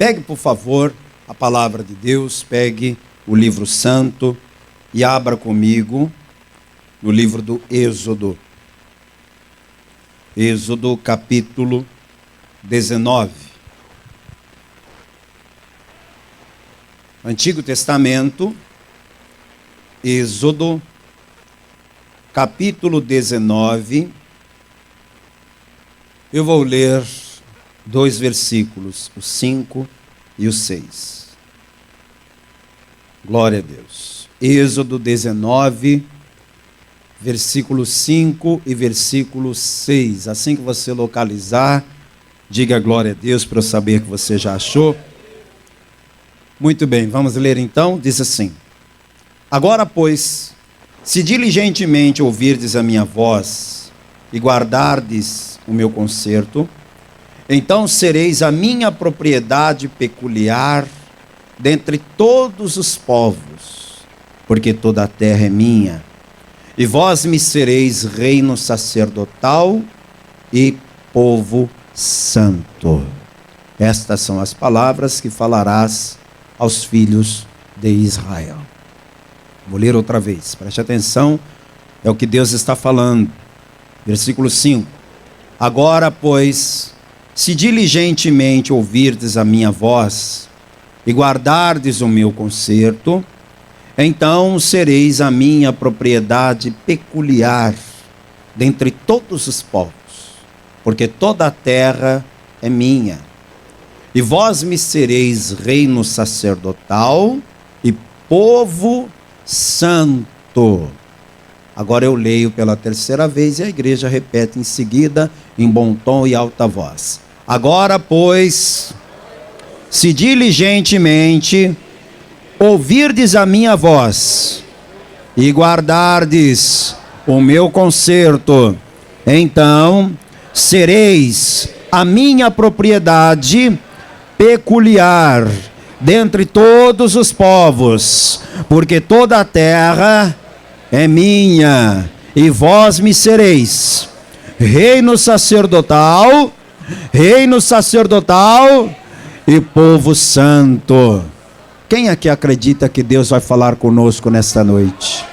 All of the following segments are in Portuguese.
Pegue, por favor, a palavra de Deus, pegue o livro santo e abra comigo no livro do Êxodo. Êxodo capítulo 19. Antigo Testamento, Êxodo capítulo 19. Eu vou ler 2 versículos, o 5 e o 6. Glória a Deus. Êxodo 19, versículo 5 e versículo 6. Assim que você localizar, diga glória a Deus para eu saber que você já achou. Muito bem, vamos ler então. Diz assim: Agora, pois, se diligentemente ouvirdes a minha voz e guardardes o meu concerto, então sereis a minha propriedade peculiar dentre todos os povos, porque toda a terra é minha, e vós me sereis reino sacerdotal e povo santo. Estas são as palavras que falarás aos filhos de Israel. Vou ler outra vez, preste atenção, é o que Deus está falando. Versículo 5. Agora, pois, se diligentemente ouvirdes a minha voz e guardardes o meu concerto, então sereis a minha propriedade peculiar dentre todos os povos, porque toda a terra é minha. E vós me sereis reino sacerdotal e povo santo. Agora eu leio pela terceira vez e a igreja repete em seguida, em bom tom e alta voz. Agora, pois, se diligentemente ouvirdes a minha voz e guardardes o meu concerto, então sereis a minha propriedade peculiar dentre todos os povos, porque toda a terra é minha, e vós me sereis reino sacerdotal e povo santo. Quem aqui acredita que Deus vai falar conosco nesta noite?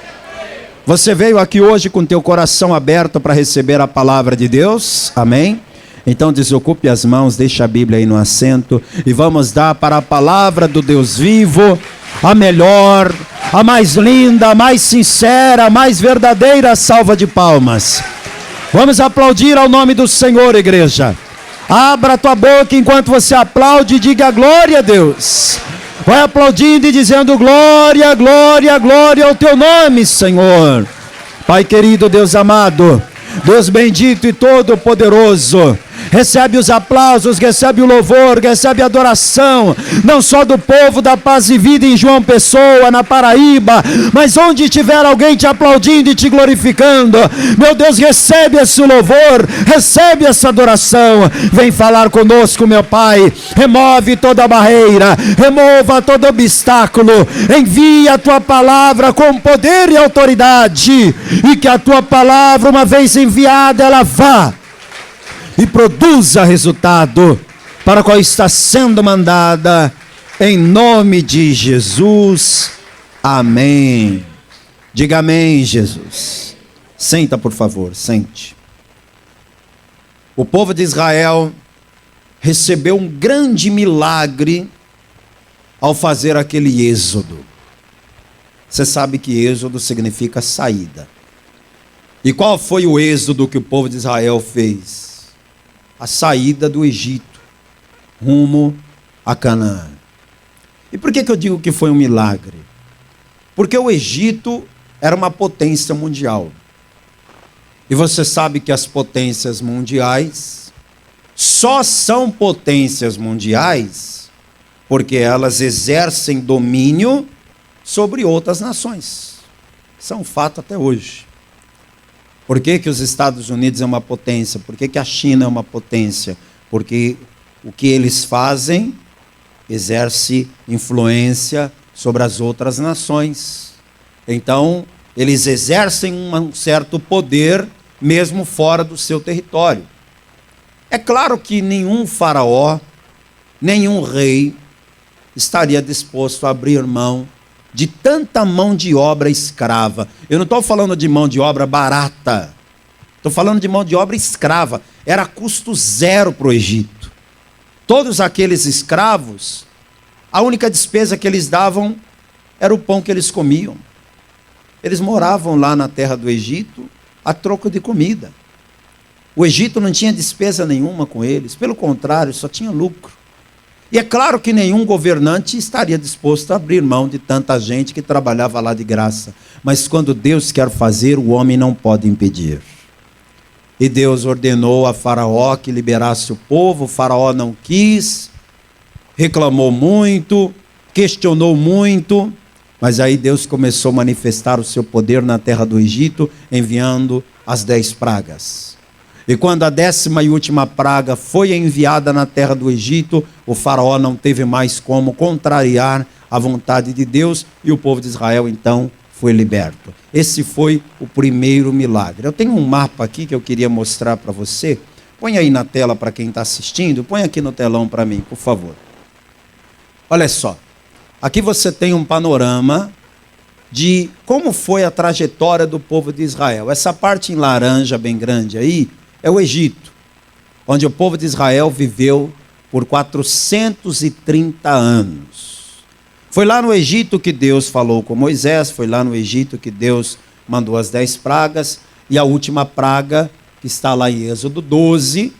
Você veio aqui hoje com teu coração aberto para receber a palavra de Deus? Amém? Então desocupe as mãos, deixa a Bíblia aí no assento e vamos dar para a palavra do Deus vivo a melhor, a mais linda, a mais sincera, a mais verdadeira salva de palmas. Vamos aplaudir ao nome do Senhor, igreja. Abra a tua boca enquanto você aplaude e diga glória a Deus. Vai aplaudindo e dizendo glória, glória, glória ao teu nome, Senhor. Pai querido, Deus amado, Deus bendito e todo poderoso, recebe os aplausos, recebe o louvor, recebe a adoração, não só do povo da Paz e Vida em João Pessoa, na Paraíba, mas onde tiver alguém te aplaudindo e te glorificando, meu Deus, recebe esse louvor, recebe essa adoração. Vem falar conosco, meu Pai, remove toda barreira, remova todo obstáculo, envia a tua palavra com poder e autoridade, e que a tua palavra, uma vez enviada, ela vá e produza resultado para o qual está sendo mandada, em nome de Jesus, amém. Diga amém, Jesus. Senta, por favor, sente. O povo de Israel recebeu um grande milagre ao fazer aquele êxodo. Você sabe que êxodo significa saída. E qual foi o êxodo que o povo de Israel fez? A saída do Egito, rumo a Canaã. E por que eu digo que foi um milagre? Porque o Egito era uma potência mundial. E você sabe que as potências mundiais só são potências mundiais porque elas exercem domínio sobre outras nações. Isso é um fato até hoje. Por que os Estados Unidos é uma potência? Por que a China é uma potência? Porque o que eles fazem exerce influência sobre as outras nações. Então, eles exercem um certo poder mesmo fora do seu território. É claro que nenhum faraó, nenhum rei estaria disposto a abrir mão de tanta mão de obra escrava. Eu não estou falando de mão de obra barata. Estou falando de mão de obra escrava. Era custo zero para o Egito. Todos aqueles escravos, a única despesa que eles davam era o pão que eles comiam. Eles moravam lá na terra do Egito a troco de comida. O Egito não tinha despesa nenhuma com eles. Pelo contrário, só tinha lucro. E é claro que nenhum governante estaria disposto a abrir mão de tanta gente que trabalhava lá de graça. Mas quando Deus quer fazer, o homem não pode impedir. E Deus ordenou a Faraó que liberasse o povo. O Faraó não quis, reclamou muito, questionou muito. Mas aí Deus começou a manifestar o seu poder na terra do Egito, enviando as 10 pragas. E quando a 10ª e última praga foi enviada na terra do Egito, o Faraó não teve mais como contrariar a vontade de Deus, e o povo de Israel então foi liberto. Esse foi o primeiro milagre. Eu tenho um mapa aqui que eu queria mostrar para você. Põe aí na tela para quem está assistindo, põe aqui no telão para mim, por favor. Olha só, aqui você tem um panorama de como foi a trajetória do povo de Israel. Essa parte em laranja bem grande aí é o Egito, onde o povo de Israel viveu por 430 anos. Foi lá no Egito que Deus falou com Moisés, foi lá no Egito que Deus mandou as 10 pragas, e a última praga, que está lá em Êxodo 12,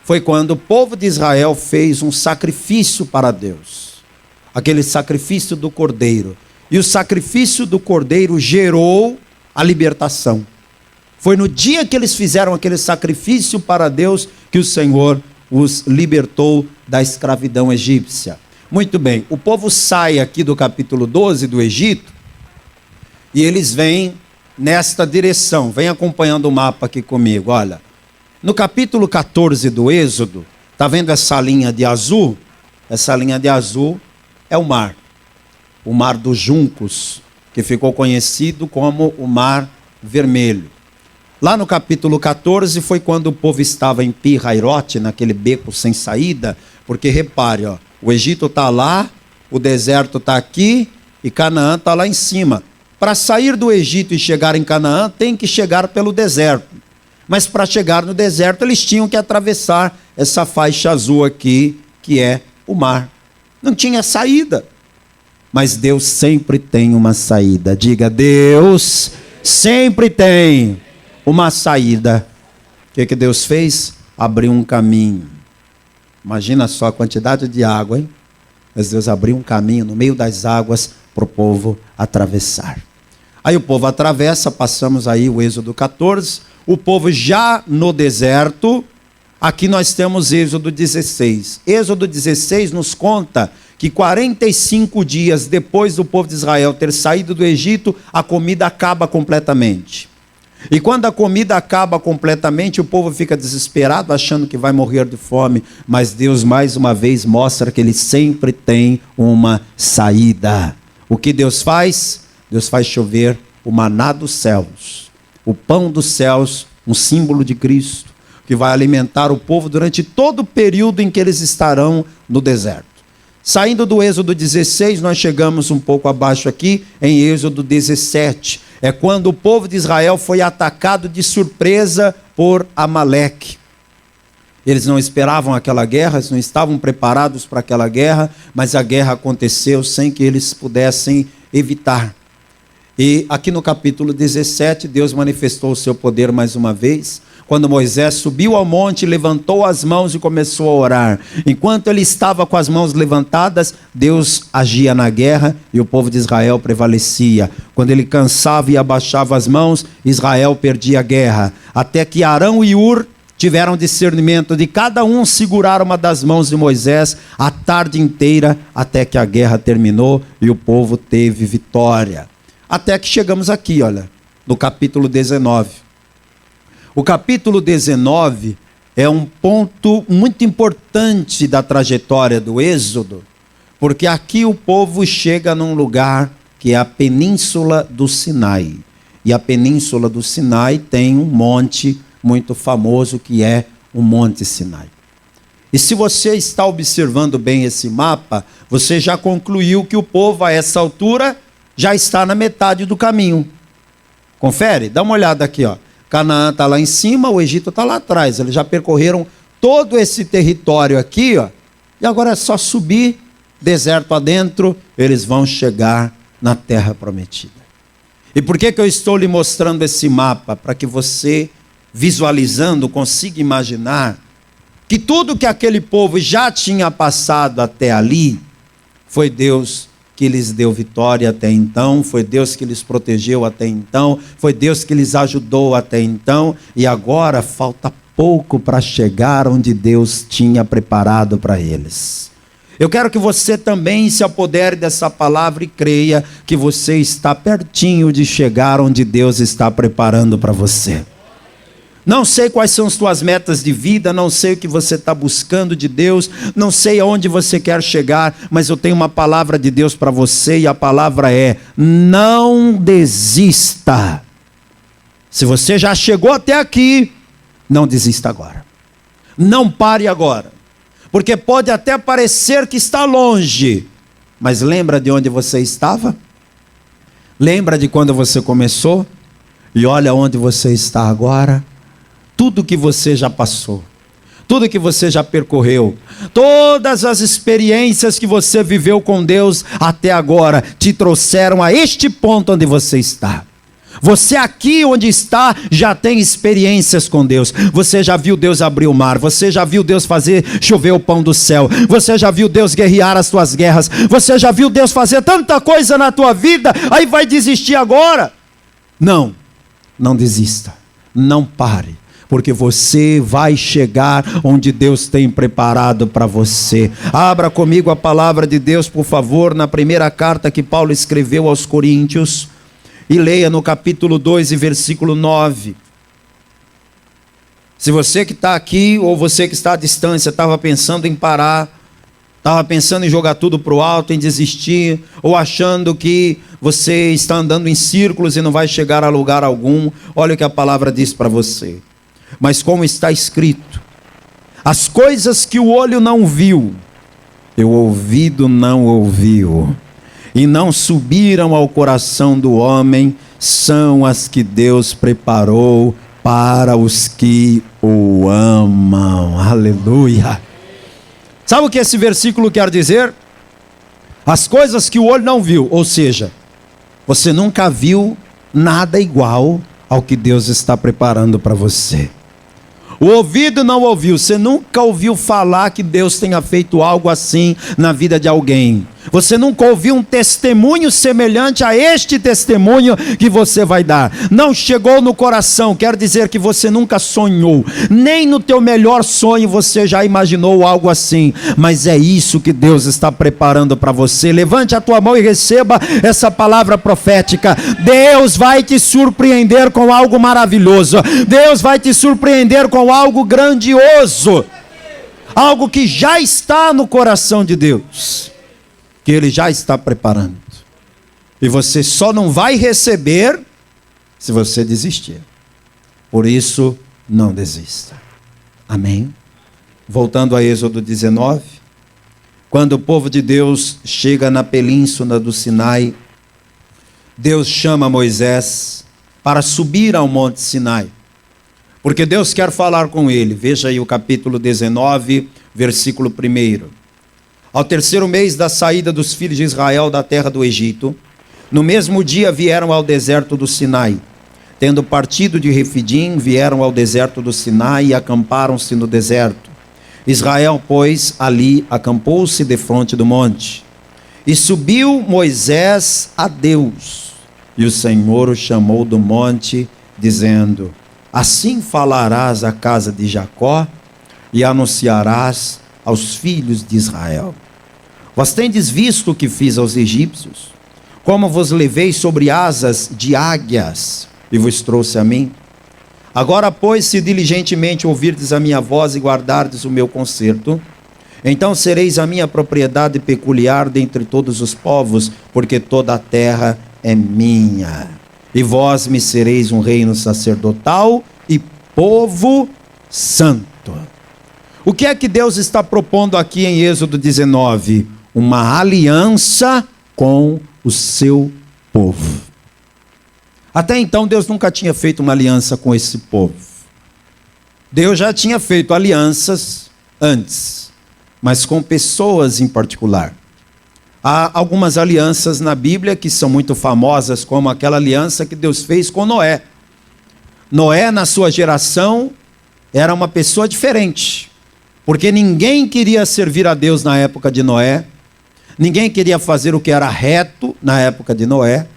foi quando o povo de Israel fez um sacrifício para Deus. Aquele sacrifício do cordeiro. E o sacrifício do cordeiro gerou a libertação. Foi no dia que eles fizeram aquele sacrifício para Deus que o Senhor os libertou da escravidão egípcia. Muito bem, o povo sai aqui do capítulo 12 do Egito e eles vêm nesta direção. Vem acompanhando o mapa aqui comigo, olha. No capítulo 14 do Êxodo, está vendo essa linha de azul? Essa linha de azul é o mar dos juncos, que ficou conhecido como o Mar Vermelho. Lá no capítulo 14 foi quando o povo estava em Pi-Hairote, naquele beco sem saída, porque repare, ó, o Egito está lá, o deserto está aqui e Canaã está lá em cima. Para sair do Egito e chegar em Canaã, tem que chegar pelo deserto. Mas para chegar no deserto, eles tinham que atravessar essa faixa azul aqui, que é o mar. Não tinha saída. Mas Deus sempre tem uma saída. Diga, Deus sempre tem uma saída. O que Deus fez? Abriu um caminho. Imagina só a quantidade de água, hein? Mas Deus abriu um caminho no meio das águas para o povo atravessar. Aí o povo atravessa, passamos aí o Êxodo 14. O povo já no deserto. Aqui nós temos Êxodo 16. Êxodo 16 nos conta que 45 dias depois do povo de Israel ter saído do Egito, a comida acaba completamente. E quando a comida acaba completamente, o povo fica desesperado, achando que vai morrer de fome. Mas Deus, mais uma vez, mostra que Ele sempre tem uma saída. O que Deus faz? Deus faz chover o maná dos céus. O pão dos céus, um símbolo de Cristo, que vai alimentar o povo durante todo o período em que eles estarão no deserto. Saindo do Êxodo 16, nós chegamos um pouco abaixo aqui, em Êxodo 17. É quando o povo de Israel foi atacado de surpresa por Amaleque. Eles não esperavam aquela guerra, eles não estavam preparados para aquela guerra, mas a guerra aconteceu sem que eles pudessem evitar. E aqui no capítulo 17, Deus manifestou o seu poder mais uma vez, quando Moisés subiu ao monte, levantou as mãos e começou a orar. Enquanto ele estava com as mãos levantadas, Deus agia na guerra e o povo de Israel prevalecia. Quando ele cansava e abaixava as mãos, Israel perdia a guerra. Até que Arão e Ur tiveram discernimento de cada um segurar uma das mãos de Moisés a tarde inteira, até que a guerra terminou e o povo teve vitória. Até que chegamos aqui, olha, no capítulo 19. O capítulo 19 é um ponto muito importante da trajetória do Êxodo, porque aqui o povo chega num lugar que é a Península do Sinai. E a Península do Sinai tem um monte muito famoso que é o Monte Sinai. E se você está observando bem esse mapa, você já concluiu que o povo a essa altura já está na metade do caminho. Confere, dá uma olhada aqui, ó. Canaã está lá em cima, o Egito está lá atrás. Eles já percorreram todo esse território aqui, ó. E agora é só subir, deserto adentro, eles vão chegar na terra prometida. E por que eu estou lhe mostrando esse mapa? Para que você, visualizando, consiga imaginar que tudo que aquele povo já tinha passado até ali, foi Deus que lhes deu vitória até então, foi Deus que lhes protegeu até então, foi Deus que lhes ajudou até então, e agora falta pouco para chegar onde Deus tinha preparado para eles. Eu quero que você também se apodere dessa palavra e creia que você está pertinho de chegar onde Deus está preparando para você. Não sei quais são as tuas metas de vida, não sei o que você está buscando de Deus, não sei aonde você quer chegar, mas eu tenho uma palavra de Deus para você e a palavra é: não desista. Se você já chegou até aqui, não desista agora. Não pare agora, porque pode até parecer que está longe, mas lembra de onde você estava? Lembra de quando você começou? E olha onde você está agora. Tudo que você já passou, tudo que você já percorreu, todas as experiências que você viveu com Deus até agora, te trouxeram a este ponto onde você está. Você aqui onde está, já tem experiências com Deus. Você já viu Deus abrir o mar, você já viu Deus fazer chover o pão do céu, você já viu Deus guerrear as tuas guerras, você já viu Deus fazer tanta coisa na tua vida, aí vai desistir agora? Não, não desista, não pare. Porque você vai chegar onde Deus tem preparado para você. Abra comigo a palavra de Deus, por favor, na primeira carta que Paulo escreveu aos Coríntios. E leia no capítulo 2 e versículo 9. Se você que está aqui, ou você que está à distância, estava pensando em parar, estava pensando em jogar tudo para o alto, em desistir, ou achando que você está andando em círculos e não vai chegar a lugar algum, olha o que a palavra diz para você. Mas como está escrito, as coisas que o olho não viu, e o ouvido não ouviu, e não subiram ao coração do homem, são as que Deus preparou para os que o amam. Aleluia! Sabe o que esse versículo quer dizer? As coisas que o olho não viu, ou seja, você nunca viu nada igual ao que Deus está preparando para você. O ouvido não ouviu, você nunca ouviu falar que Deus tenha feito algo assim na vida de alguém. Você nunca ouviu um testemunho semelhante a este testemunho que você vai dar. Não chegou no coração, quer dizer que você nunca sonhou. Nem no teu melhor sonho você já imaginou algo assim. Mas é isso que Deus está preparando para você. Levante a tua mão e receba essa palavra profética. Deus vai te surpreender com algo maravilhoso. Deus vai te surpreender com algo grandioso. Algo que já está no coração de Deus, que Ele já está preparando. E você só não vai receber se você desistir. Por isso, não desista. Amém? Voltando a Êxodo 19. Quando o povo de Deus chega na península do Sinai, Deus chama Moisés para subir ao monte Sinai. Porque Deus quer falar com ele. Veja aí o capítulo 19, versículo 1. Ao terceiro mês da saída dos filhos de Israel da terra do Egito, no mesmo dia vieram ao deserto do Sinai. Tendo partido de Refidim, vieram ao deserto do Sinai e acamparam-se no deserto. Israel, pois, ali acampou-se defronte do monte. E subiu Moisés a Deus, e o Senhor o chamou do monte, dizendo: assim falarás à casa de Jacó e anunciarás aos filhos de Israel. Vós tendes visto o que fiz aos egípcios, como vos levei sobre asas de águias e vos trouxe a mim. Agora, pois, se diligentemente ouvirdes a minha voz e guardardes o meu concerto, então sereis a minha propriedade peculiar dentre todos os povos, porque toda a terra é minha. E vós me sereis um reino sacerdotal e povo santo. O que é que Deus está propondo aqui em Êxodo 19? Uma aliança com o seu povo. Até então Deus nunca tinha feito uma aliança com esse povo. Deus já tinha feito alianças antes, mas com pessoas em particular. Há algumas alianças na Bíblia que são muito famosas, como aquela aliança que Deus fez com Noé. Noé, na sua geração, era uma pessoa diferente, porque ninguém queria servir a Deus na época de Noé, ninguém queria fazer o que era reto na época de Noé,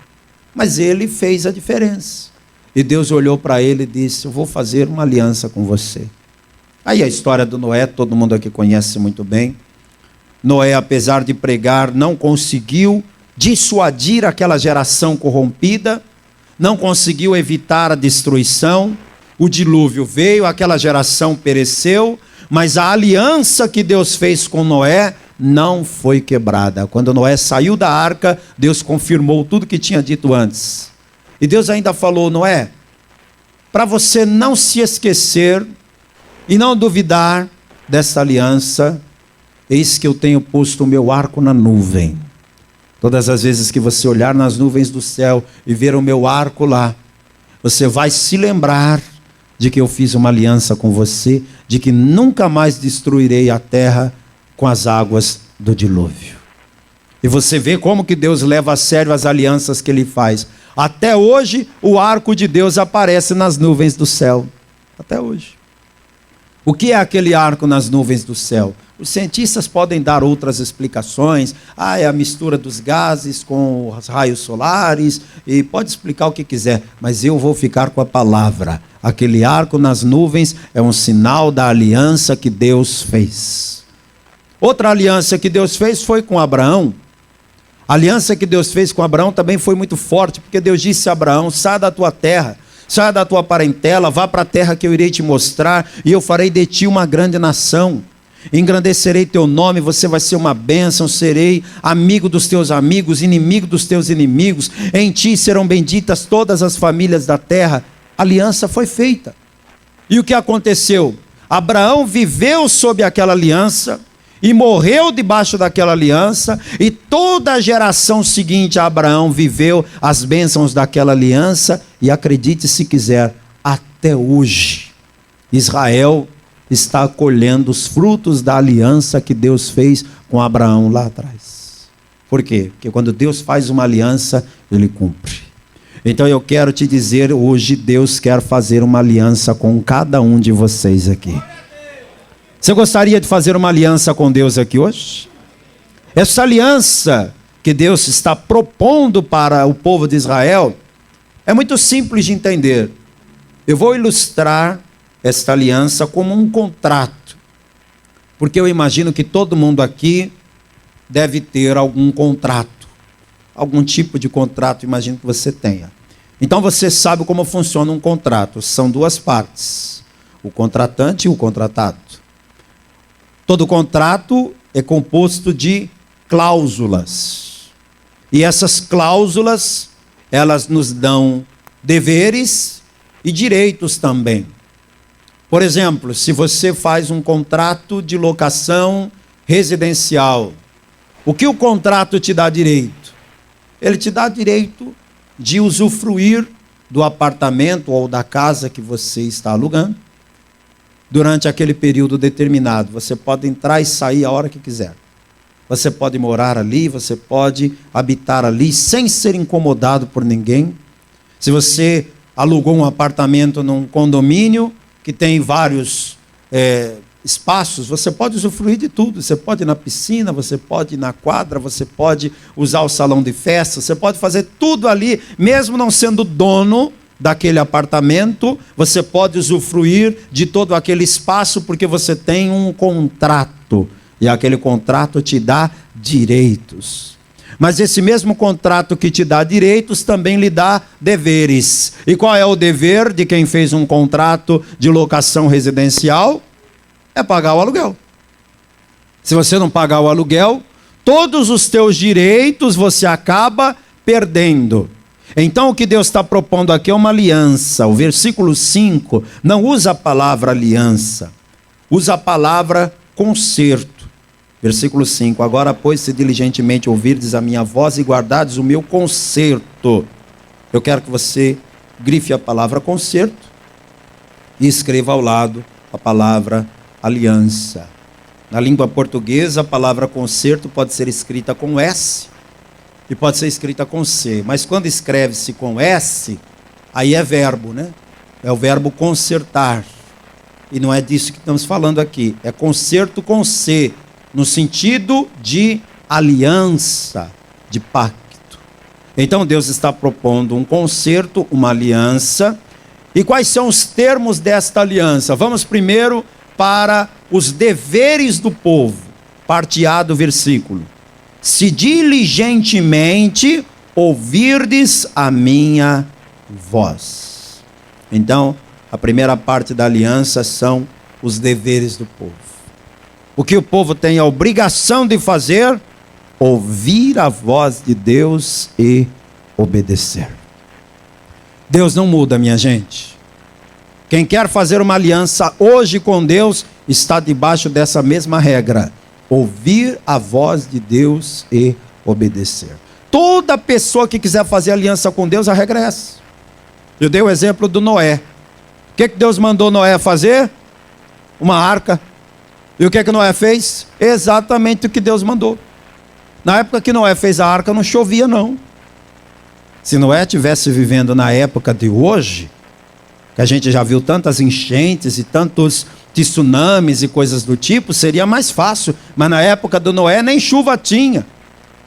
mas ele fez a diferença. E Deus olhou para ele e disse: eu vou fazer uma aliança com você. Aí a história do Noé, todo mundo aqui conhece muito bem. Noé, apesar de pregar, não conseguiu dissuadir aquela geração corrompida, não conseguiu evitar a destruição. O dilúvio veio, aquela geração pereceu, mas a aliança que Deus fez com Noé não foi quebrada. Quando Noé saiu da arca, Deus confirmou tudo que tinha dito antes. E Deus ainda falou: Noé, para você não se esquecer e não duvidar dessa aliança, eis que eu tenho posto o meu arco na nuvem. Todas as vezes que você olhar nas nuvens do céu e ver o meu arco lá, você vai se lembrar de que eu fiz uma aliança com você, de que nunca mais destruirei a terra com as águas do dilúvio. E você vê como que Deus leva a sério as alianças que Ele faz. Até hoje, o arco de Deus aparece nas nuvens do céu. Até hoje. O que é aquele arco nas nuvens do céu? Os cientistas podem dar outras explicações. É a mistura dos gases com os raios solares. E pode explicar o que quiser. Mas eu vou ficar com a palavra. Aquele arco nas nuvens é um sinal da aliança que Deus fez. Outra aliança que Deus fez foi com Abraão. A aliança que Deus fez com Abraão também foi muito forte, porque Deus disse a Abraão: saia da tua terra, saia da tua parentela, vá para a terra que eu irei te mostrar, e eu farei de ti uma grande nação. Engrandecerei teu nome, você vai ser uma bênção, serei amigo dos teus amigos, inimigo dos teus inimigos, em ti serão benditas todas as famílias da terra. A aliança foi feita. E o que aconteceu? Abraão viveu sob aquela aliança, e morreu debaixo daquela aliança, e toda a geração seguinte a Abraão viveu as bênçãos daquela aliança, e acredite se quiser, até hoje, Israel está colhendo os frutos da aliança que Deus fez com Abraão lá atrás. Por quê? Porque quando Deus faz uma aliança, Ele cumpre. Então eu quero te dizer, hoje Deus quer fazer uma aliança com cada um de vocês aqui. Você gostaria de fazer uma aliança com Deus aqui hoje? Essa aliança que Deus está propondo para o povo de Israel é muito simples de entender. Eu vou ilustrar esta aliança como um contrato, porque eu imagino que todo mundo aqui deve ter algum contrato, algum tipo de contrato, imagino que você tenha. Então você sabe como funciona um contrato. São duas partes, o contratante e o contratado. Todo contrato é composto de cláusulas. E essas cláusulas, elas nos dão deveres e direitos também. Por exemplo, se você faz um contrato de locação residencial, o que o contrato te dá direito? Ele te dá direito de usufruir do apartamento ou da casa que você está alugando, durante aquele período determinado. Você pode entrar e sair a hora que quiser. Você pode morar ali, você pode habitar ali sem ser incomodado por ninguém. Se você alugou um apartamento num condomínio que tem vários espaços, você pode usufruir de tudo. Você pode ir na piscina, você pode ir na quadra, você pode usar o salão de festa, você pode fazer tudo ali, mesmo não sendo dono daquele apartamento, você pode usufruir de todo aquele espaço porque você tem um contrato, e aquele contrato te dá direitos. Mas esse mesmo contrato que te dá direitos também lhe dá deveres. E qual é o dever de quem fez um contrato de locação residencial? É pagar o aluguel. Se você não pagar o aluguel, todos os teus direitos você acaba perdendo. Então o que Deus está propondo aqui é uma aliança. O versículo 5 não usa a palavra aliança. usa a palavra conserto. Versículo 5, agora, pois, se diligentemente ouvirdes a minha voz e guardardes o meu conserto. Eu quero que você grife a palavra conserto e escreva ao lado a palavra aliança. Na língua portuguesa, a palavra conserto pode ser escrita com S e pode ser escrita com C. Mas quando escreve-se com S, aí é verbo, né? É o verbo consertar. E não é disso que estamos falando aqui. É conserto com C, no sentido de aliança, de pacto. Então Deus está propondo um conserto, uma aliança. E quais são os termos desta aliança? Vamos primeiro para os deveres do povo. Parte A do versículo. Se diligentemente ouvirdes a minha voz. Então, a primeira parte da aliança são os deveres do povo. O que o povo tem a obrigação de fazer? Ouvir a voz de Deus e obedecer. Deus não muda, minha gente. Quem quer fazer uma aliança hoje com Deus está debaixo dessa mesma regra: ouvir a voz de Deus e obedecer. Toda pessoa que quiser fazer aliança com Deus, a regra é essa. Eu dei o exemplo do Noé. O que Deus mandou Noé fazer? Uma arca. E o que Noé fez? Exatamente o que Deus mandou. Na época que Noé fez a arca, não chovia não. Se Noé estivesse vivendo na época de hoje, que a gente já viu tantas enchentes e tantos tsunamis e coisas do tipo, seria mais fácil. Mas na época do Noé nem chuva tinha.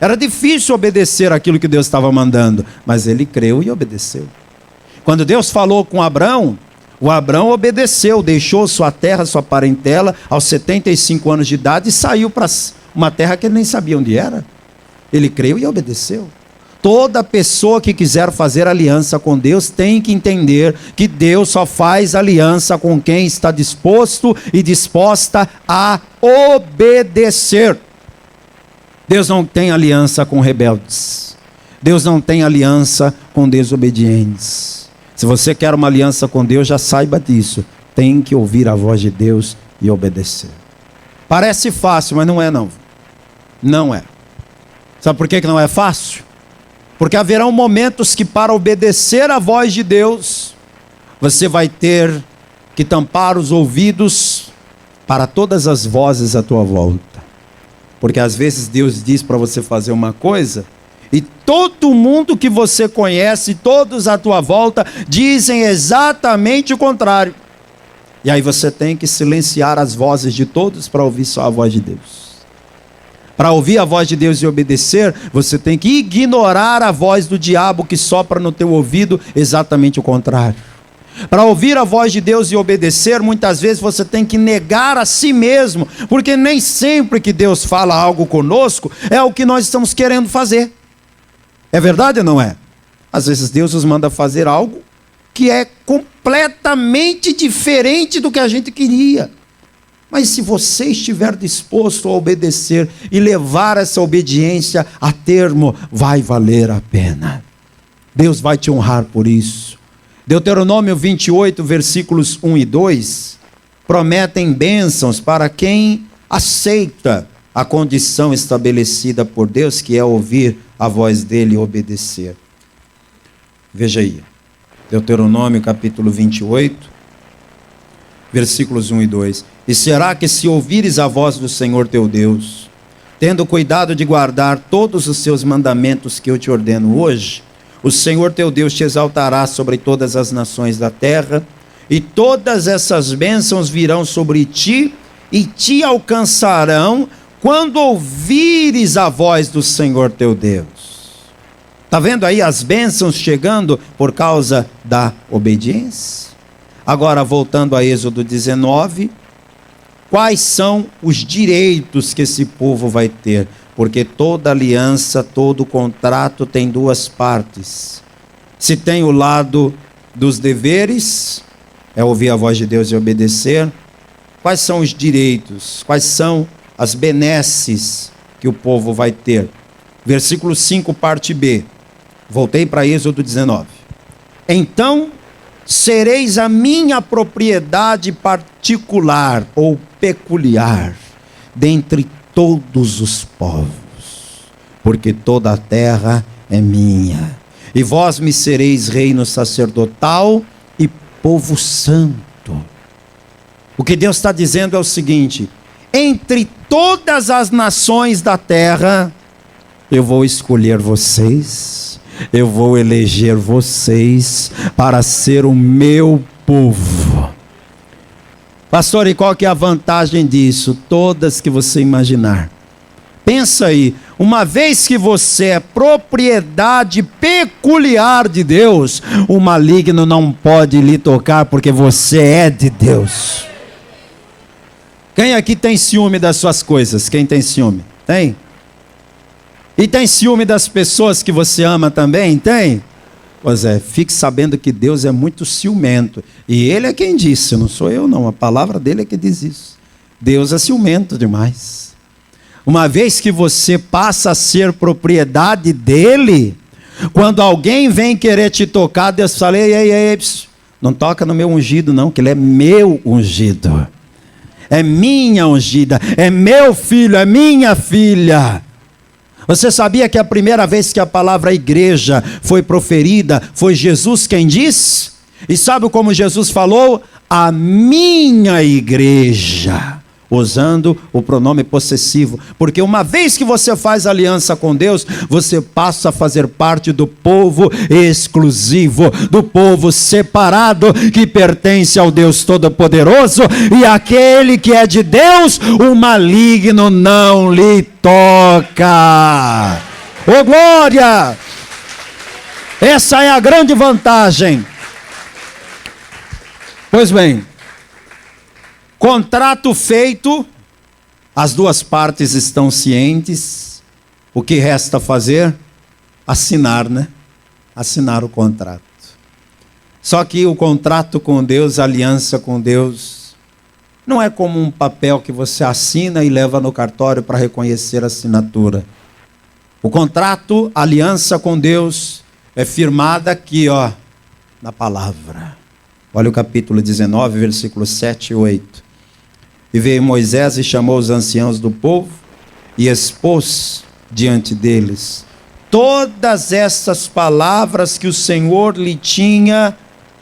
Era difícil obedecer aquilo que Deus estava mandando. Mas ele creu e obedeceu. Quando Deus falou com Abrão, o Abrão obedeceu, deixou sua terra, sua parentela, aos 75 anos de idade e saiu para uma terra que ele nem sabia onde era. Ele creu e obedeceu. Toda pessoa que quiser fazer aliança com Deus tem que entender que Deus só faz aliança com quem está disposto e disposta a obedecer. Deus não tem aliança com rebeldes. Deus não tem aliança com desobedientes. Se você quer uma aliança com Deus, já saiba disso. Tem que ouvir a voz de Deus e obedecer. Parece fácil, mas não é não. Não é. Sabe por que não é fácil? Porque haverão momentos que para obedecer a voz de Deus, você vai ter que tampar os ouvidos para todas as vozes à tua volta. Porque às vezes Deus diz para você fazer uma coisa, e todo mundo que você conhece, todos à tua volta, dizem exatamente o contrário. E aí você tem que silenciar as vozes de todos para ouvir só a voz de Deus. Para ouvir a voz de Deus e obedecer, você tem que ignorar a voz do diabo que sopra no teu ouvido exatamente o contrário. Para ouvir a voz de Deus e obedecer, muitas vezes você tem que negar a si mesmo, porque nem sempre que Deus fala algo conosco é o que nós estamos querendo fazer. É verdade ou não é? Às vezes Deus nos manda fazer algo que é completamente diferente do que a gente queria. Mas se você estiver disposto a obedecer e levar essa obediência a termo, vai valer a pena. Deus vai te honrar por isso. Deuteronômio 28, versículos 1 e 2, prometem bênçãos para quem aceita a condição estabelecida por Deus, que é ouvir a voz dele e obedecer. Veja aí, Deuteronômio capítulo 28, versículos 1 e 2. E será que se ouvires a voz do Senhor teu Deus, tendo cuidado de guardar todos os seus mandamentos que eu te ordeno hoje, o Senhor teu Deus te exaltará sobre todas as nações da terra, e todas essas bênçãos virão sobre ti e te alcançarão quando ouvires a voz do Senhor teu Deus. Está vendo aí as bênçãos chegando por causa da obediência? Agora, voltando a Êxodo 19, quais são os direitos que esse povo vai ter? Porque toda aliança, todo contrato tem duas partes. Se tem o lado dos deveres, é ouvir a voz de Deus e obedecer. Quais são os direitos? Quais são as benesses que o povo vai ter? Versículo 5, parte B. Voltei para Êxodo 19. Então sereis a minha propriedade particular ou peculiar dentre todos os povos, porque toda a terra é minha. E vós me sereis reino sacerdotal e povo santo. O que Deus está dizendo é o seguinte: entre todas as nações da terra, eu vou escolher vocês, eu vou eleger vocês para ser o meu povo. Pastor, e qual que é a vantagem disso? Todas que você imaginar. Pensa aí, uma vez que você é propriedade peculiar de Deus, o maligno não pode lhe tocar, porque você é de Deus. Quem aqui tem ciúme das suas coisas? Quem tem ciúme? Tem? E tem ciúme das pessoas que você ama também? Tem? Pois é, fique sabendo que Deus é muito ciumento. E Ele é quem disse, não sou eu não, a palavra dele é que diz isso. Deus é ciumento demais. Uma vez que você passa a ser propriedade dele, quando alguém vem querer te tocar, Deus fala: ei, não toca no meu ungido não, que ele é meu ungido. É minha ungida, é meu filho, é minha filha. Você sabia que a primeira vez que a palavra igreja foi proferida, foi Jesus quem disse? E sabe como Jesus falou? A minha igreja. Usando o pronome possessivo, porque uma vez que você faz aliança com Deus, você passa a fazer parte do povo exclusivo, do povo separado, que pertence ao Deus Todo-Poderoso, e aquele que é de Deus, o maligno não lhe toca. Ô glória! Essa é a grande vantagem. Pois bem, contrato feito, as duas partes estão cientes. O que resta fazer? Assinar, né? Assinar o contrato. Só que o contrato com Deus, a aliança com Deus, não é como um papel que você assina e leva no cartório para reconhecer a assinatura. O contrato, a aliança com Deus, é firmada aqui, ó, na palavra. Olha o capítulo 19, versículos 7 e 8. E veio Moisés e chamou os anciãos do povo e expôs diante deles todas essas palavras que o Senhor lhe tinha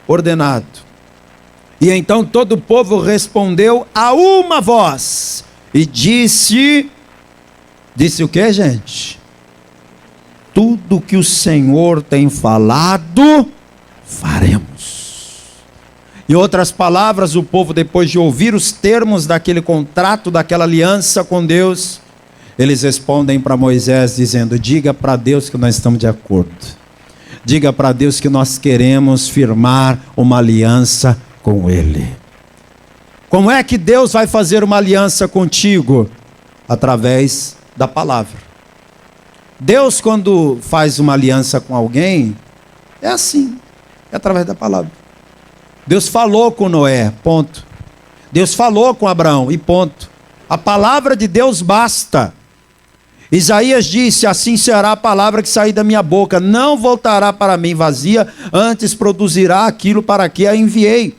ordenado. E então todo o povo respondeu a uma voz e disse o que, gente? Tudo que o Senhor tem falado, faremos. Em outras palavras, o povo, depois de ouvir os termos daquele contrato, daquela aliança com Deus, eles respondem para Moisés dizendo: diga para Deus que nós estamos de acordo. Diga para Deus que nós queremos firmar uma aliança com Ele. Como é que Deus vai fazer uma aliança contigo? Através da palavra. Deus, quando faz uma aliança com alguém, é assim, é através da palavra. Deus falou com Noé, ponto. Deus falou com Abraão, e ponto. A palavra de Deus basta. Isaías disse: assim será a palavra que sair da minha boca, não voltará para mim vazia, antes produzirá aquilo para que a enviei.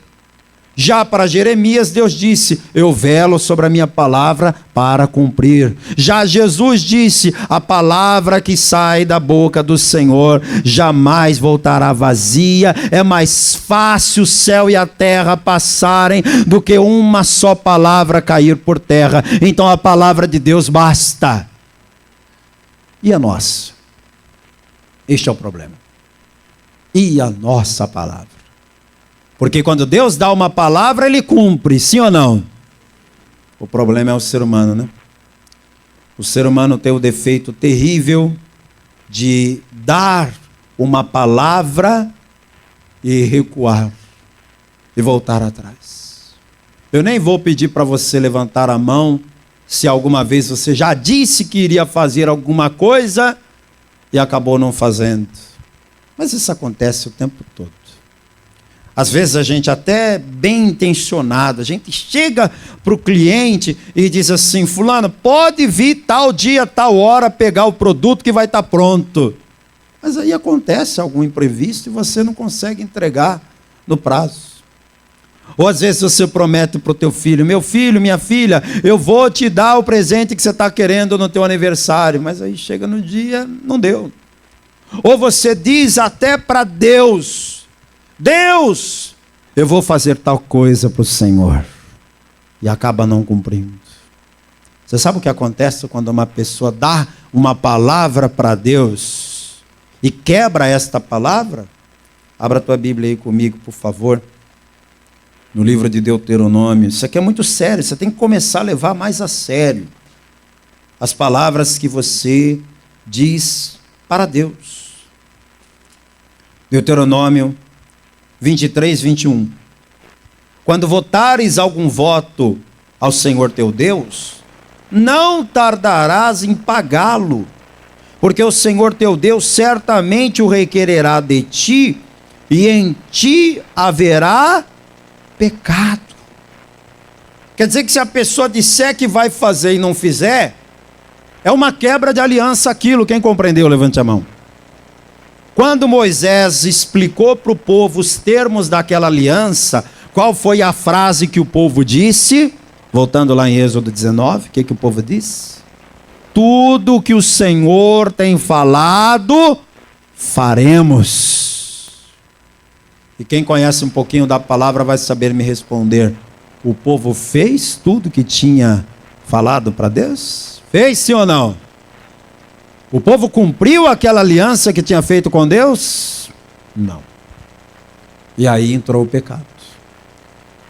Já para Jeremias, Deus disse: eu velo sobre a minha palavra para cumprir. Já Jesus disse: a palavra que sai da boca do Senhor jamais voltará vazia. É mais fácil o céu e a terra passarem do que uma só palavra cair por terra. Então a palavra de Deus basta. E a nossa? Este é o problema. E a nossa palavra? Porque quando Deus dá uma palavra, Ele cumpre, sim ou não? O problema é o ser humano, né? O ser humano tem o defeito terrível de dar uma palavra e recuar, e voltar atrás. Eu nem vou pedir para você levantar a mão, se alguma vez você já disse que iria fazer alguma coisa, e acabou não fazendo. Mas isso acontece o tempo todo. Às vezes a gente até bem intencionado, a gente chega para o cliente e diz assim: fulano, pode vir tal dia, tal hora pegar o produto que vai estar pronto. Mas aí acontece algum imprevisto e você não consegue entregar. no prazo. Ou às vezes você promete para o teu filho: meu filho, minha filha, eu vou te dar o presente que você está querendo no teu aniversário. Mas aí chega no dia, não deu. Ou você diz até para Deus: Deus, eu vou fazer tal coisa para o Senhor. E acaba não cumprindo. Você sabe o que acontece quando uma pessoa dá uma palavra para Deus e quebra esta palavra? Abra a tua Bíblia aí comigo, por favor. No livro de Deuteronômio. Isso aqui é muito sério, você tem que começar a levar mais a sério as palavras que você diz para Deus. Deuteronômio 23, 21. Quando votares algum voto ao Senhor teu Deus, não tardarás em pagá-lo, porque o Senhor teu Deus certamente o requererá de ti, e em ti haverá pecado. Quer dizer que se a pessoa disser que vai fazer e não fizer, é uma quebra de aliança aquilo. Quem compreendeu, levante a mão. Quando Moisés explicou para o povo os termos daquela aliança, qual foi a frase que o povo disse? Voltando lá em Êxodo 19, o que o povo disse? Tudo que o Senhor tem falado, faremos. E quem conhece um pouquinho da palavra vai saber me responder: o povo fez tudo que tinha falado para Deus? Fez, sim ou não? O povo cumpriu aquela aliança que tinha feito com Deus? Não. E aí entrou o pecado.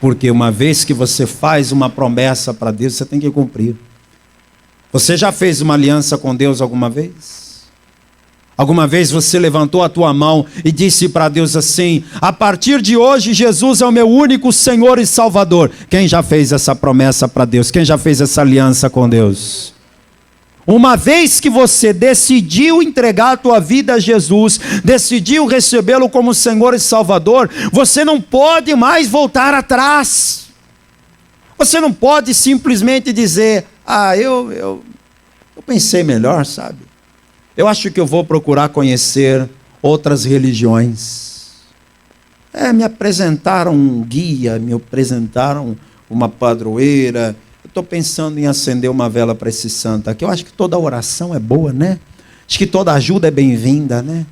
Porque uma vez que você faz uma promessa para Deus, você tem que cumprir. Você já fez uma aliança com Deus alguma vez? Alguma vez você levantou a tua mão e disse para Deus assim: a partir de hoje Jesus é o meu único Senhor e Salvador? Quem já fez essa promessa para Deus? Quem já fez essa aliança com Deus? Uma vez que você decidiu entregar a tua vida a Jesus, decidiu recebê-lo como Senhor e Salvador, você não pode mais voltar atrás. Você não pode simplesmente dizer: eu pensei melhor, sabe? Eu acho que eu vou procurar conhecer outras religiões. Me apresentaram um guia, me apresentaram uma padroeira. Eu estou pensando em acender uma vela para esse santo aqui. Eu acho que toda oração é boa, né? Acho que toda ajuda é bem-vinda, né?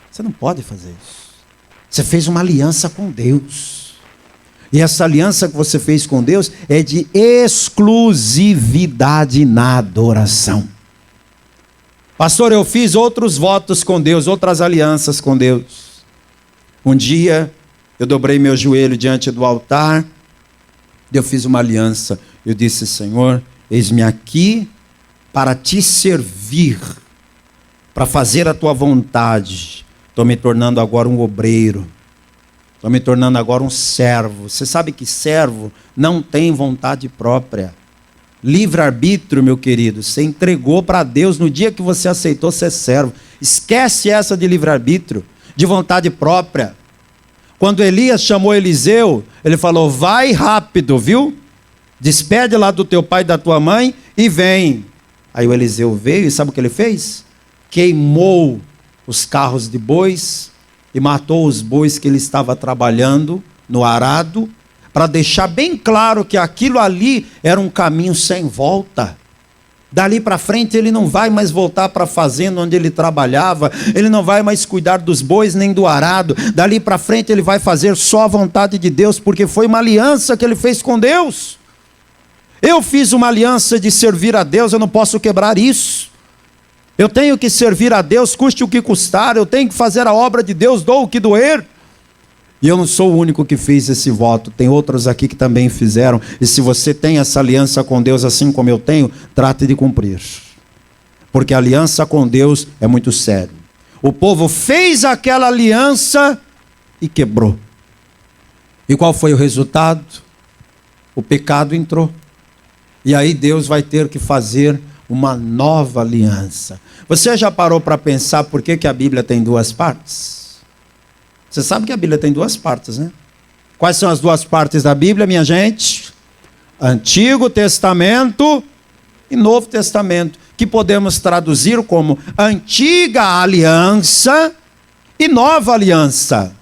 Você não pode fazer isso. Você fez uma aliança com Deus. E essa aliança que você fez com Deus é de exclusividade na adoração. Pastor, eu fiz outros votos com Deus, outras alianças com Deus. Um dia, eu dobrei meu joelho diante do altar, eu fiz uma aliança. Eu disse: Senhor, eis-me aqui para te servir, para fazer a tua vontade. Estou me tornando agora um obreiro, estou me tornando agora um servo. Você sabe que servo não tem vontade própria. Livre-arbítrio, meu querido, você entregou para Deus no dia que você aceitou ser servo. Esquece essa de livre-arbítrio, de vontade própria. Quando Elias chamou Eliseu, ele falou: vai rápido, viu? Despede lá do teu pai e da tua mãe e vem. Aí o Eliseu veio e sabe o que ele fez? Queimou os carros de bois e matou os bois que ele estava trabalhando no arado, para deixar bem claro que aquilo ali era um caminho sem volta. Dali para frente ele não vai mais voltar para a fazenda onde ele trabalhava, ele não vai mais cuidar dos bois nem do arado. Dali para frente ele vai fazer só a vontade de Deus, porque foi uma aliança que ele fez com Deus. Eu fiz uma aliança de servir a Deus, eu não posso quebrar isso. Eu tenho que servir a Deus, custe o que custar, eu tenho que fazer a obra de Deus, dou o que doer. E eu não sou o único que fez esse voto, tem outros aqui que também fizeram. E se você tem essa aliança com Deus assim como eu tenho, trate de cumprir. Porque a aliança com Deus é muito sério. O povo fez aquela aliança e quebrou. E qual foi o resultado? O pecado entrou. E aí Deus vai ter que fazer uma nova aliança. Você já parou para pensar por que a Bíblia tem duas partes? Você sabe que a Bíblia tem duas partes, né? Quais são as duas partes da Bíblia, minha gente? Antigo Testamento e Novo Testamento, que podemos traduzir como Antiga Aliança e Nova Aliança.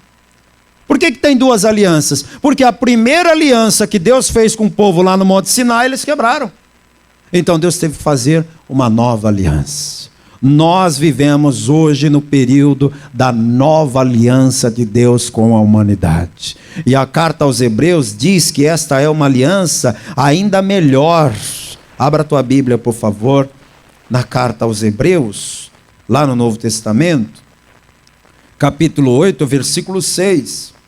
Por que tem duas alianças? Porque a primeira aliança que Deus fez com o povo lá no Monte Sinai, eles quebraram. Então Deus teve que fazer uma nova aliança. Nós vivemos hoje no período da nova aliança de Deus com a humanidade. E a carta aos Hebreus diz que esta é uma aliança ainda melhor. Abra a tua Bíblia, por favor, na carta aos Hebreus, lá no Novo Testamento, capítulo 8, versículo 6.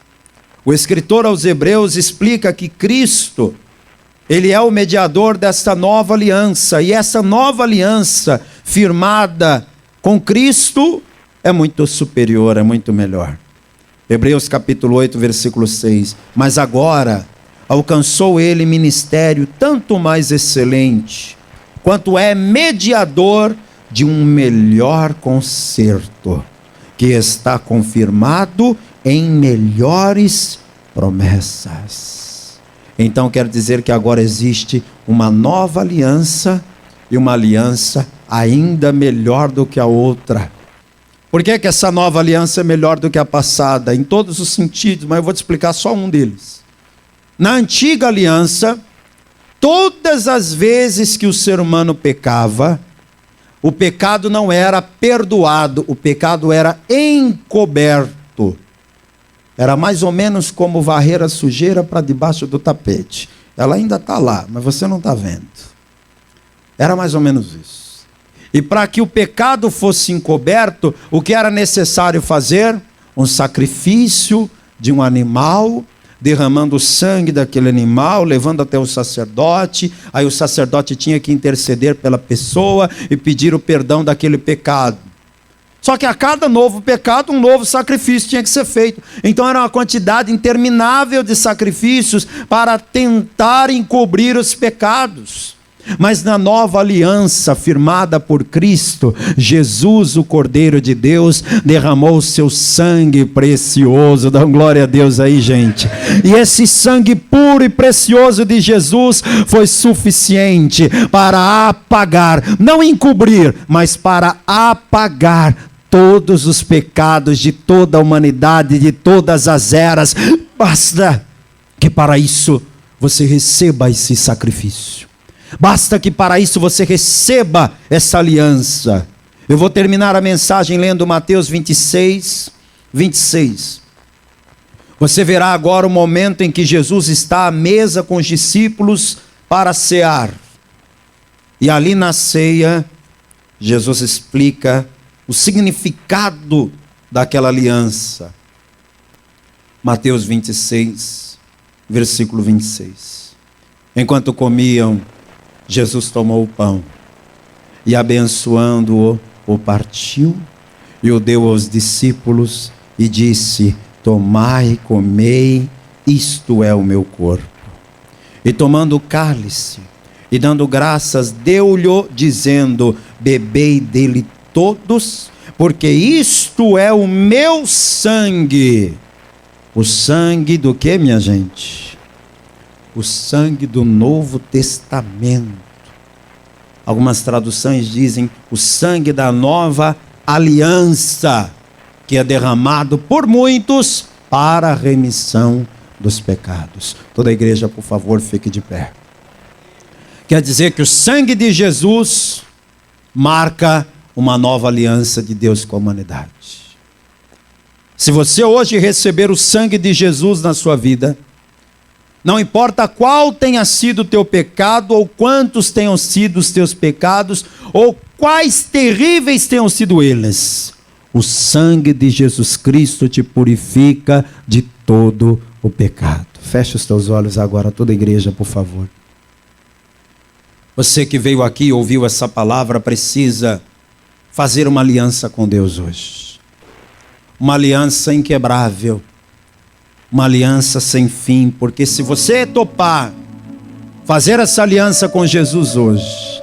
O escritor aos Hebreus explica que Cristo, Ele é o mediador desta nova aliança, e essa nova aliança firmada com Cristo é muito superior, é muito melhor. Hebreus capítulo 8, versículo 6. Mas agora alcançou Ele ministério tanto mais excelente, quanto é mediador de um melhor concerto, que está confirmado em melhores promessas. Então quer dizer que agora existe uma nova aliança, e uma aliança ainda melhor do que a outra. Por que essa nova aliança é melhor do que a passada? Em todos os sentidos, mas eu vou te explicar só um deles. Na antiga aliança, todas as vezes que o ser humano pecava, o pecado não era perdoado, o pecado era encoberto. Era mais ou menos como varrer a sujeira para debaixo do tapete. Ela ainda está lá, mas você não está vendo. Era mais ou menos isso. E para que o pecado fosse encoberto, o que era necessário fazer? Um sacrifício de um animal, derramando o sangue daquele animal, levando até o sacerdote. Aí o sacerdote tinha que interceder pela pessoa e pedir o perdão daquele pecado. Só que a cada novo pecado, um novo sacrifício tinha que ser feito. Então era uma quantidade interminável de sacrifícios para tentar encobrir os pecados. Mas na nova aliança firmada por Cristo, Jesus, o Cordeiro de Deus, derramou o seu sangue precioso. Dá glória a Deus aí, gente. E esse sangue puro e precioso de Jesus foi suficiente para apagar, não encobrir, mas para apagar todos os pecados de toda a humanidade, de todas as eras. Basta que para isso você receba esse sacrifício. Basta que para isso você receba essa aliança. Eu vou terminar a mensagem lendo Mateus 26, 26. Você verá agora o momento em que Jesus está à mesa com os discípulos para cear. E ali na ceia, Jesus explica o significado daquela aliança. Mateus 26, versículo 26. Enquanto comiam, Jesus tomou o pão e, abençoando-o, o partiu e o deu aos discípulos e disse: tomai e comei, isto é o meu corpo. E tomando o cálice e dando graças, deu-lhe, dizendo: bebei dele todos, porque isto é o meu sangue. O sangue do que, minha gente? O sangue do Novo Testamento. Algumas traduções dizem o sangue da nova aliança, que é derramado por muitos para a remissão dos pecados. Toda a igreja, por favor, fique de pé. Quer dizer que o sangue de Jesus marca uma nova aliança de Deus com a humanidade. Se você hoje receber o sangue de Jesus na sua vida, não importa qual tenha sido o teu pecado, ou quantos tenham sido os teus pecados, ou quais terríveis tenham sido eles, o sangue de Jesus Cristo te purifica de todo o pecado. Feche os teus olhos agora, toda a igreja, por favor. Você que veio aqui e ouviu essa palavra precisa fazer uma aliança com Deus hoje. Uma aliança inquebrável. Uma aliança sem fim, porque se você topar fazer essa aliança com Jesus hoje,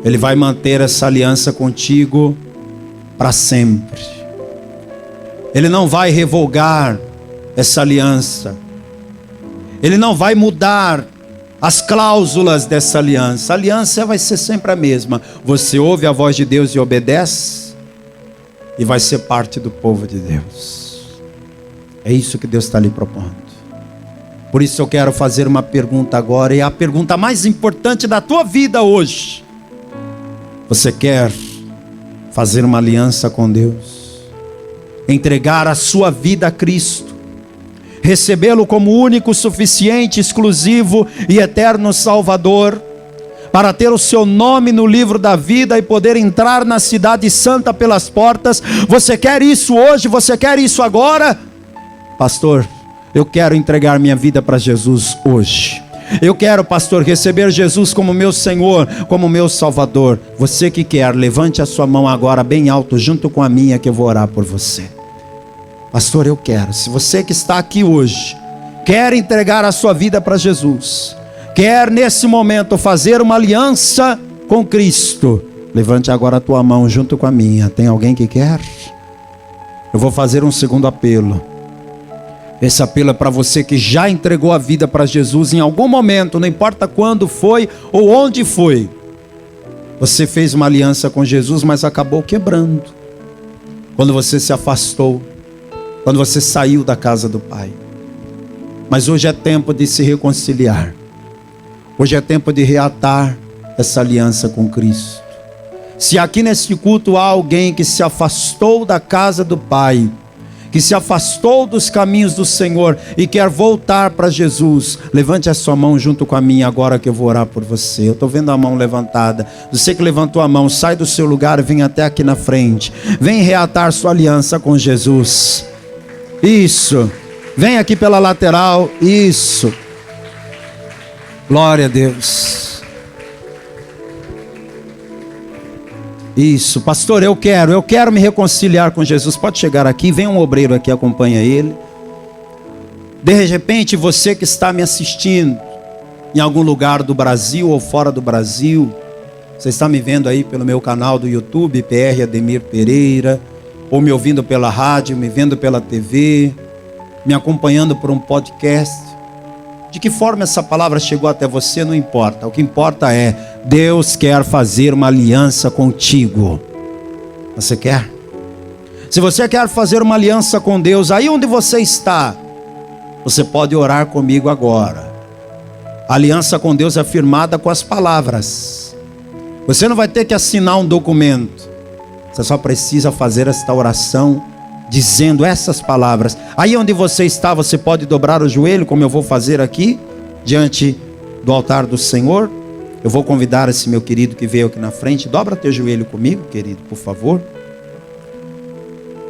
Ele vai manter essa aliança contigo para sempre. Ele não vai revogar essa aliança. Ele não vai mudar as cláusulas dessa aliança. A aliança vai ser sempre a mesma. Você ouve a voz de Deus e obedece, e vai ser parte do povo de Deus. É isso que Deus está lhe propondo. Por isso eu quero fazer uma pergunta agora, e é a pergunta mais importante da tua vida hoje. Você quer fazer uma aliança com Deus? Entregar a sua vida a Cristo? Recebê-lo como único, suficiente, exclusivo e eterno Salvador? Para ter o seu nome no livro da vida e poder entrar na cidade santa pelas portas? Você quer isso hoje? Você quer isso agora? Pastor, eu quero entregar minha vida para Jesus hoje. Eu quero, pastor, receber Jesus como meu Senhor, como meu Salvador. Você que quer, levante a sua mão agora bem alto junto com a minha, que eu vou orar por você. Pastor, eu quero. Se você que está aqui hoje quer entregar a sua vida para Jesus, quer nesse momento fazer uma aliança com Cristo, levante agora a tua mão junto com a minha. Tem alguém que quer? Eu vou fazer um segundo apelo. Esse apelo é para você que já entregou a vida para Jesus em algum momento, não importa quando foi ou onde foi. Você fez uma aliança com Jesus, mas acabou quebrando. Quando você se afastou, quando você saiu da casa do Pai. Mas hoje é tempo de se reconciliar. Hoje é tempo de reatar essa aliança com Cristo. Se aqui nesse culto há alguém que se afastou da casa do Pai, que se afastou dos caminhos do Senhor e quer voltar para Jesus, levante a sua mão junto com a minha agora, que eu vou orar por você. Eu estou vendo a mão levantada. Você que levantou a mão, sai do seu lugar e vem até aqui na frente. Vem reatar sua aliança com Jesus. Isso. Vem aqui pela lateral. Isso. Glória a Deus. Isso, pastor, eu quero me reconciliar com Jesus. Pode chegar aqui, vem um obreiro aqui, acompanha ele. De repente, você que está me assistindo em algum lugar do Brasil ou fora do Brasil, você está me vendo aí pelo meu canal do YouTube, PR Ademir Pereira, ou me ouvindo pela rádio, me vendo pela TV, me acompanhando por um podcast. De que forma essa palavra chegou até você não importa. O que importa é, Deus quer fazer uma aliança contigo. Você quer? Se você quer fazer uma aliança com Deus, aí onde você está, você pode orar comigo agora. A aliança com Deus é firmada com as palavras. Você não vai ter que assinar um documento. Você só precisa fazer esta oração dizendo essas palavras. Aí onde você está, você pode dobrar o joelho, como eu vou fazer aqui, diante do altar do Senhor. Eu vou convidar esse meu querido que veio aqui na frente. Dobra teu joelho comigo, querido, por favor.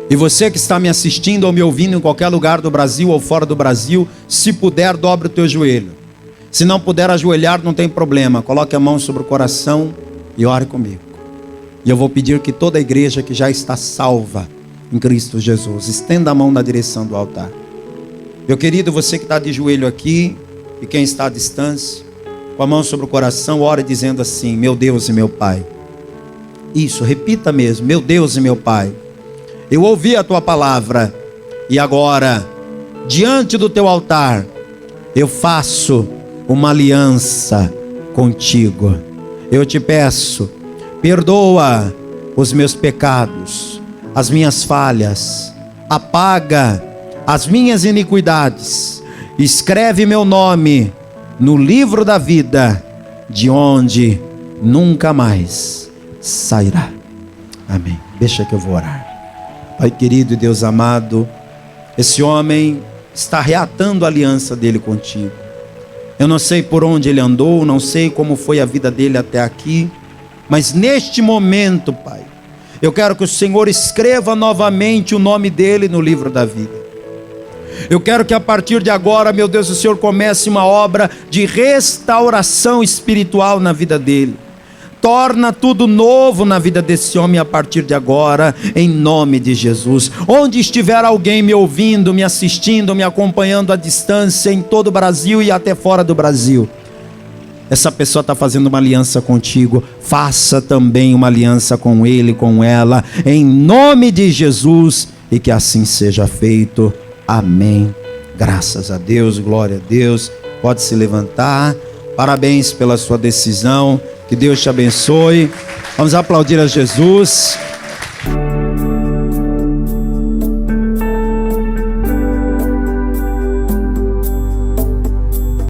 E você que está me assistindo ou me ouvindo em qualquer lugar do Brasil ou fora do Brasil, se puder, dobre o teu joelho. Se não puder ajoelhar, não tem problema. Coloque a mão sobre o coração e ore comigo. E eu vou pedir que toda a igreja que já está salva em Cristo Jesus, estenda a mão na direção do altar. Meu querido, você que está de joelho aqui, e quem está à distância, com a mão sobre o coração, ore dizendo assim: meu Deus e meu Pai. Isso, repita mesmo: meu Deus e meu Pai, eu ouvi a tua palavra, e agora, diante do teu altar, eu faço uma aliança contigo. Eu te peço, perdoa os meus pecados, as minhas falhas, apaga as minhas iniquidades, escreve meu nome no livro da vida, de onde nunca mais sairá. Amém. Deixa que eu vou orar. Pai querido e Deus amado, esse homem está reatando a aliança dele contigo. Eu não sei por onde ele andou, não sei como foi a vida dele até aqui, mas neste momento, Pai, eu quero que o Senhor escreva novamente o nome dele no livro da vida. Eu quero que a partir de agora, meu Deus, o Senhor comece uma obra de restauração espiritual na vida dele. Torna tudo novo na vida desse homem a partir de agora, em nome de Jesus. Onde estiver alguém me ouvindo, me assistindo, me acompanhando à distância, em todo o Brasil e até fora do Brasil, essa pessoa está fazendo uma aliança contigo, faça também uma aliança com ele, com ela, em nome de Jesus, e que assim seja feito. Amém. Graças a Deus, glória a Deus. Pode se levantar. Parabéns pela sua decisão. Que Deus te abençoe. Vamos aplaudir a Jesus.